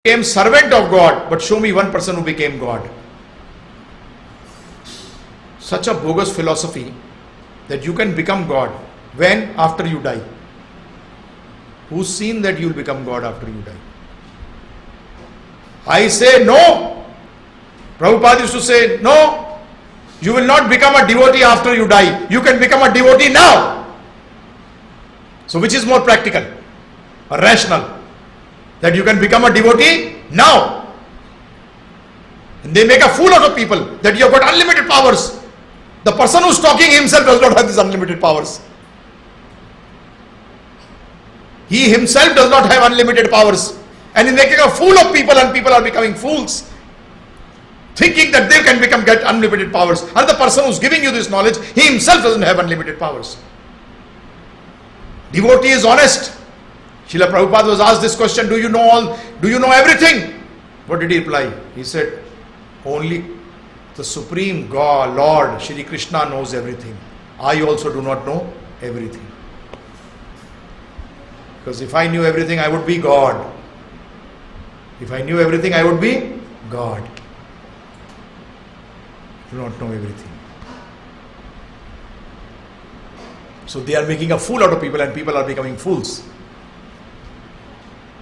became servant of God, but show me one person who became God. Such a bogus philosophy that you can become God. When? After you die. Who's seen that you will become God after you die? I say no. Prabhupada used to say, no, you will not become a devotee after you die. You can become a devotee now. So which is more practical or rational? That you can become a devotee now. And they make a fool out of people that you have got unlimited powers. The person who's talking himself does not have these unlimited powers. He himself does not have unlimited powers. And he's making a fool of people, and people are becoming fools, thinking that they can get unlimited powers. And the person who's giving you this knowledge, he himself doesn't have unlimited powers. Devotee is honest. Srila Prabhupada was asked this question, do you know everything? What did he reply? He said, only the Supreme God, Lord, Shri Krishna knows everything. I also do not know everything. Because if I knew everything, I would be God. If I knew everything, I would be God. I do not know everything. So they are making a fool out of people, and people are becoming fools.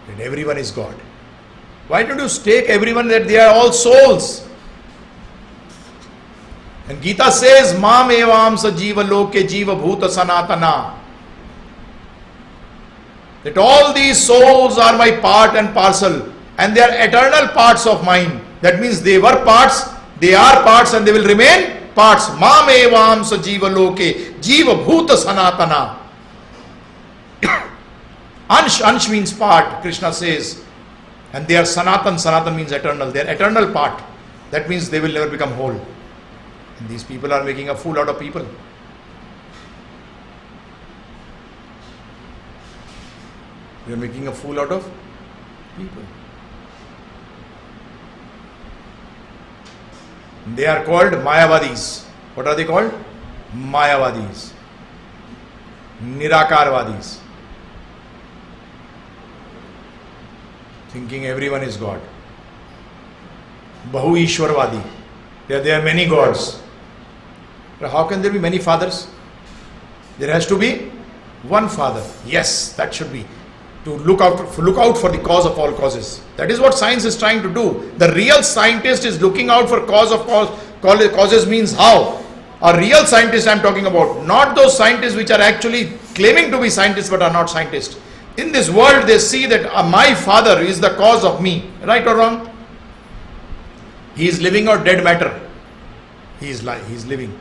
And everyone is God. Why don't you take everyone that they are all souls? And Gita says, Mam evam sa jiva loke jiva bhuta sanatana. That all these souls are my part and parcel, and they are eternal parts of mine. That means they were parts, they are parts, and they will remain parts. Mam evam sa jiva loke jiva bhuta sanatana. Ansh means part, Krishna says. And they are sanatan. Sanatan means eternal. They are eternal part. That means they will never become whole. And these people are making a fool out of people. We are making a fool out of people. They are called Mayavadis. What are they called? Mayavadis. Nirakarvadis. Thinking everyone is God. Bahu Ishwarvadi. There are many gods. But how can there be many fathers? There has to be one father. Yes, that should be. To look out for the cause of all causes. That is what science is trying to do. The real scientist is looking out for causes means how? A real scientist I am talking about. Not those scientists which are actually claiming to be scientists but are not scientists. In this world they see that my father is the cause of me. Right or wrong? He is living or dead matter? He is living.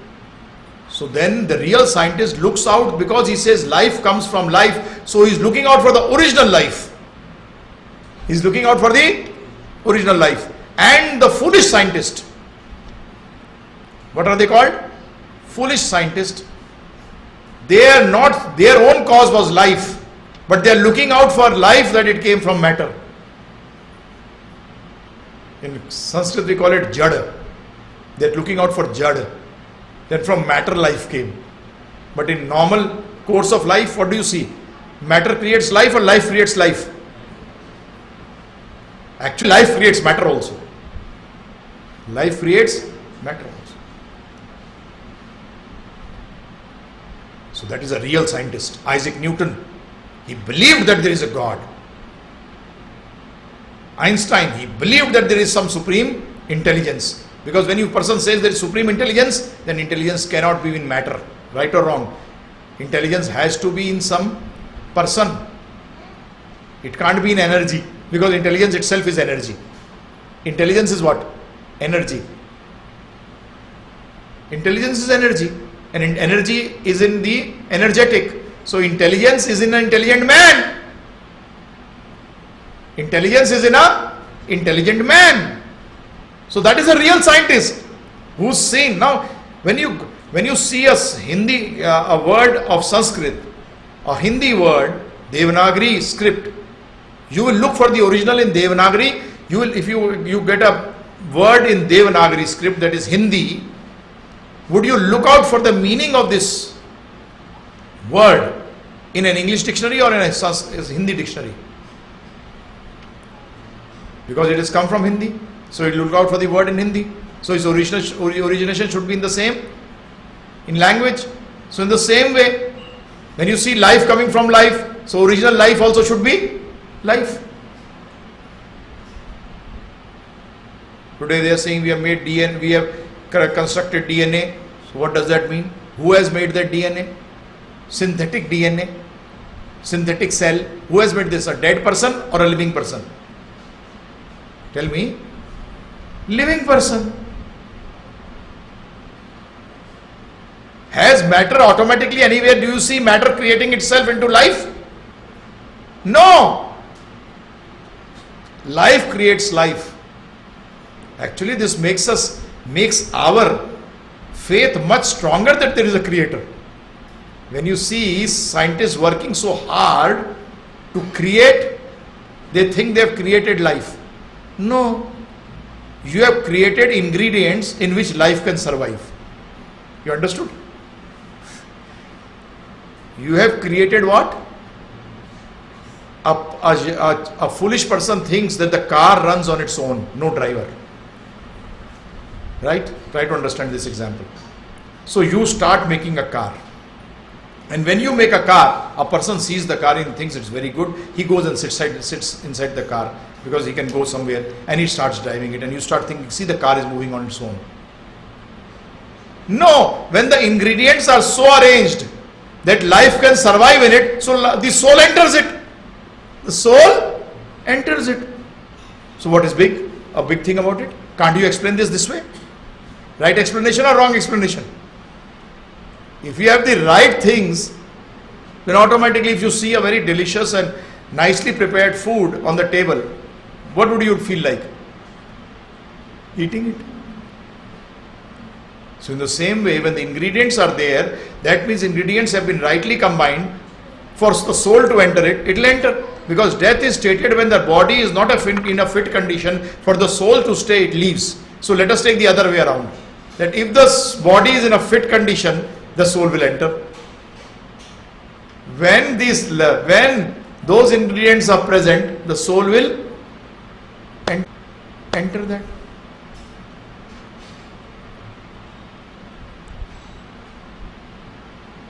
So then the real scientist looks out, because he says life comes from life. So he is looking out for the original life. He is looking out for the original life. And the foolish scientist, what are they called? Foolish scientist. They are not, their own cause was life, but they are looking out for life that it came from matter. In Sanskrit we call it jada. They are looking out for jada. Then from matter life came. But in normal course of life, what do you see? Matter creates life or life creates life? Actually life creates matter also. Life creates matter also. So that is a real scientist. Isaac Newton, he believed that there is a God. Einstein, he believed that there is some supreme intelligence. Because when a person says there is supreme intelligence, then intelligence cannot be in matter. Right or wrong? Intelligence has to be in some person. It can't be in energy, because intelligence itself is energy. Intelligence is what? Energy. Intelligence is energy, and energy is in the energetic. So intelligence is in an intelligent man. Intelligence is in an intelligent man. So that is a real scientist who's seen. Now, when you see a word of Sanskrit, a Hindi word, Devanagari script, you will look for the original in Devanagari. If you get a word in Devanagari script that is Hindi, would you look out for the meaning of this word in an English dictionary or in a Hindi dictionary? because it has come from Hindi. So it look out for the word in Hindi. So its origination should be in the same, in language. So in the same way, when you see life coming from life, so original life also should be life. Today they are saying we have made DNA, we have constructed DNA. So what does that mean? Who has made that DNA? Synthetic DNA, synthetic cell. Who has made this? A dead person or a living person? Tell me. Living person. Has matter automatically anywhere? Do you see matter creating itself into life? No. Life creates life. Actually, this makes our faith much stronger that there is a creator. When you see scientists working so hard to create, they think they have created life. No. You have created ingredients in which life can survive. You understood? You have created what? A foolish person thinks that the car runs on its own, no driver. Right? Try to understand this example. So you start making a car. And when you make a car, a person sees the car and thinks it's very good. He goes and sits inside the car because he can go somewhere, and he starts driving it, and you start thinking, see, the car is moving on its own. No, when the ingredients are so arranged that life can survive in it, so the soul enters it. The soul enters it. So what is big? A big thing about it? Can't you explain this way? Right explanation or wrong explanation? If you have the right things, then automatically if you see a very delicious and nicely prepared food on the table, what would you feel like? Eating it. So in the same way, when the ingredients are there, that means ingredients have been rightly combined for the soul to enter it, it will enter. Because death is stated when the body is not in a fit condition for the soul to stay, it leaves. So let us take the other way around. That if the body is in a fit condition, the soul will enter. When those ingredients are present, the soul will enter that.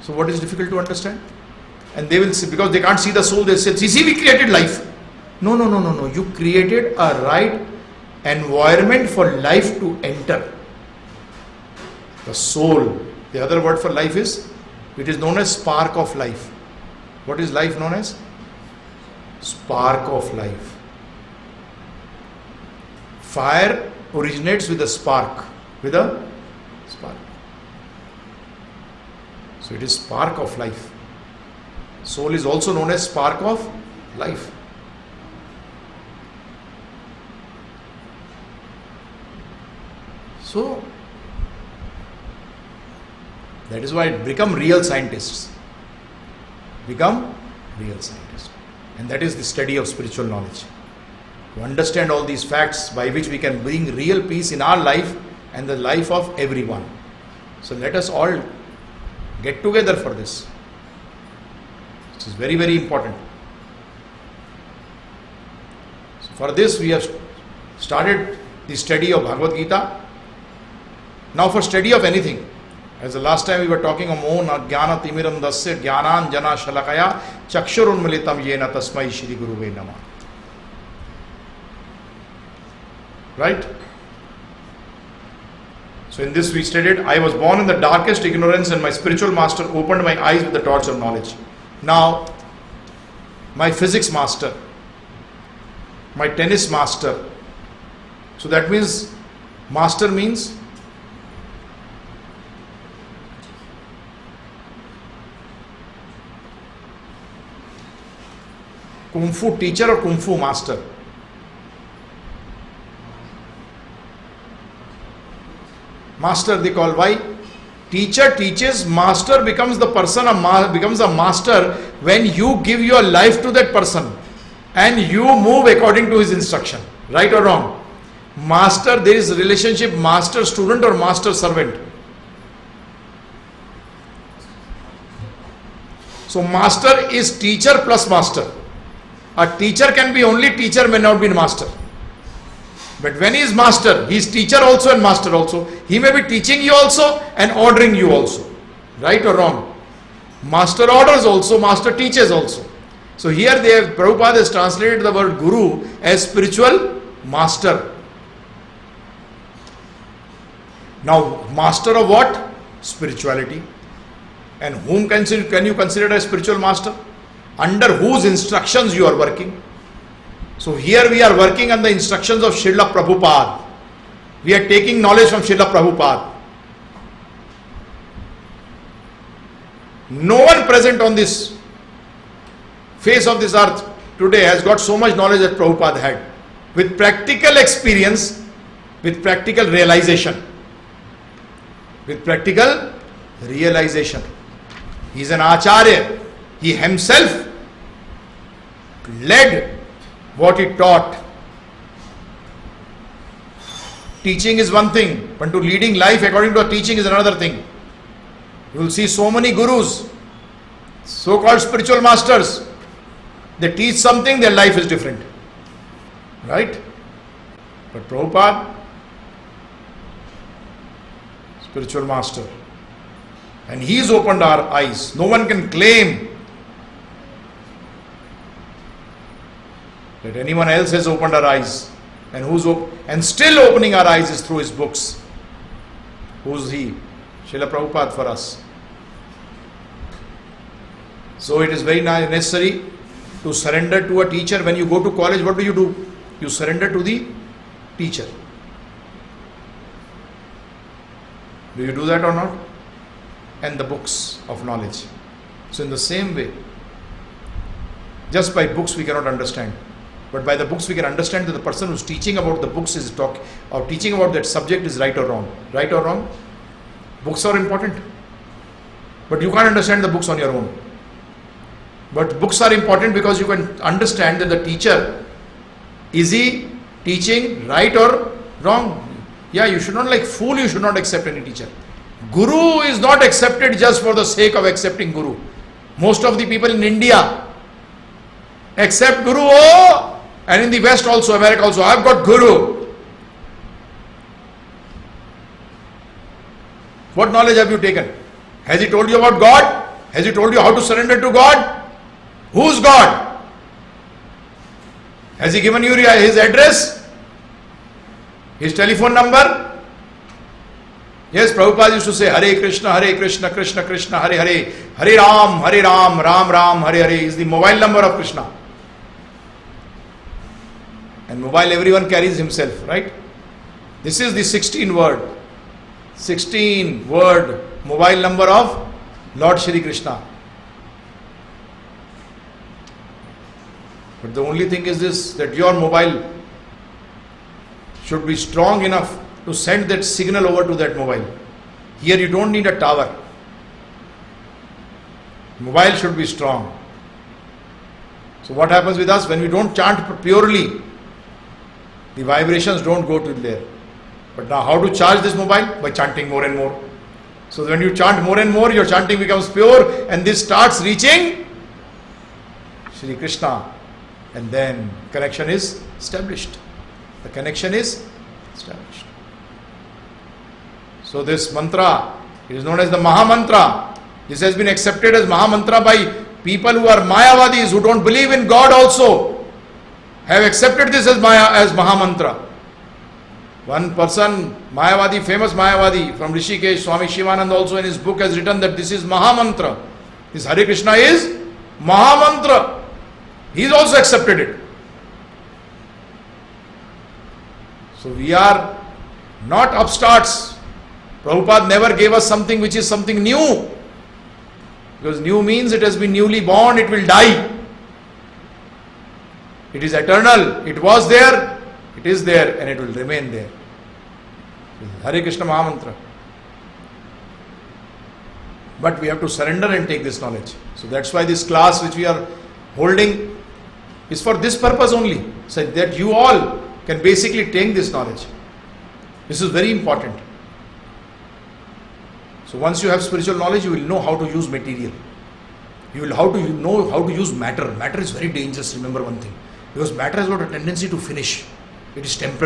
So what is difficult to understand? And they will see, because they can't see the soul, they say, see, we created life. No. You created a right environment for life to enter. The soul. The other word for life is, it is known as spark of life. What is life known as? Spark of life. Fire originates with a spark. With a spark. So it is spark of life. Soul is also known as spark of life. So that is why become real scientists. Become real scientists. And that is the study of spiritual knowledge. To understand all these facts by which we can bring real peace in our life and the life of everyone. So let us all get together for this. This is very, very important. So for this we have started the study of Bhagavad Gita. Now for study of anything, as the last time we were talking of Om Jnana Timiram Dasya Jnanan Jana Shalakaya Chakshurunmilitam Yena Tasmai Shri Guruve Namah. Right? So in this we stated, I was born in the darkest ignorance and my spiritual master opened my eyes with the torch of knowledge. Now, my physics master, my tennis master. So that means, master means Kung Fu teacher or Kung Fu master? Master they call. Why? Teacher teaches, master becomes the person, becomes a master when you give your life to that person and you move according to his instruction. Right or wrong? Master, there is a relationship master student or master servant. So master is teacher plus master. A teacher can be only teacher, may not be master. But when he is master, he is teacher also and master also. He may be teaching you also and ordering you also. Right or wrong? Master orders also, master teaches also. So here Prabhupada has translated the word guru as spiritual master. Now, master of what? Spirituality. And whom can you consider as spiritual master? Under whose instructions you are working. So here we are working on the instructions of Srila Prabhupada. We are taking knowledge from Srila Prabhupada. No one present on this face of this earth today has got so much knowledge that Prabhupada had. With practical experience, with practical realization. With practical realization. He is an Acharya. He himself led what he taught. Teaching is one thing, but to leading life according to a teaching is another thing. You will see so many gurus, so-called spiritual masters. They teach something, their life is different. Right? But Prabhupada, spiritual master. And he has opened our eyes. No one can claim that anyone else has opened our eyes. And still opening our eyes is through his books. Who's he? Srila Prabhupada for us. So it is very necessary to surrender to a teacher. When you go to college, what do? You surrender to the teacher. Do you do that or not? And the books of knowledge. So in the same way, just by books we cannot understand. But by the books we can understand that the person who is teaching about the books is or teaching about that subject is right or wrong. Right or wrong? Books are important. But you can't understand the books on your own. But books are important because you can understand that the teacher, is he teaching right or wrong? Yeah, you should not like fool, you should not accept any teacher. Guru is not accepted just for the sake of accepting Guru. Most of the people in India accept Guru, and in the West also, America also, I've got Guru. What knowledge have you taken? Has he told you about God? Has he told you how to surrender to God? Who's God? Has he given you his address? His telephone number? Yes, Prabhupada used to say, Hare Krishna, Krishna Krishna, Hare Hare, Hare Ram, Ram Ram, Hare Hare is the mobile number of Krishna. And mobile everyone carries himself, right? This is the 16 word mobile number of Lord Shri Krishna. But the only thing is this, that your mobile should be strong enough to send that signal over to that mobile. Here you don't need a tower. Mobile should be strong. So what happens with us when we don't chant purely? The vibrations don't go to there. But now how to charge this mobile? By chanting more and more. So when you chant more and more, your chanting becomes pure and this starts reaching Shri Krishna. And then connection is established. The connection is established. So this mantra, it is known as the Maha Mantra. This has been accepted as Maha Mantra by people who are Mayavadis, who don't believe in God also, have accepted this as Maha Mantra. One person, Mayavadi, famous Mayavadi from Rishikesh, Swami Shivananda also in his book has written that this is Maha Mantra. This Hare Krishna is Maha Mantra. He has also accepted it. So we are not upstarts. Prabhupada never gave us something which is something new. Because new means it has been newly born, it will die. It is eternal. It was there, it is there, and it will remain there. Hare Krishna Maha Mantra. But we have to surrender and take this knowledge. So that's why this class which we are holding is for this purpose only. So that you all can basically take this knowledge. This is very important. So once you have spiritual knowledge, you will know how to use material. You will know how to use matter. Matter is very dangerous, remember one thing. Because matter has got a tendency to finish. It is temporary.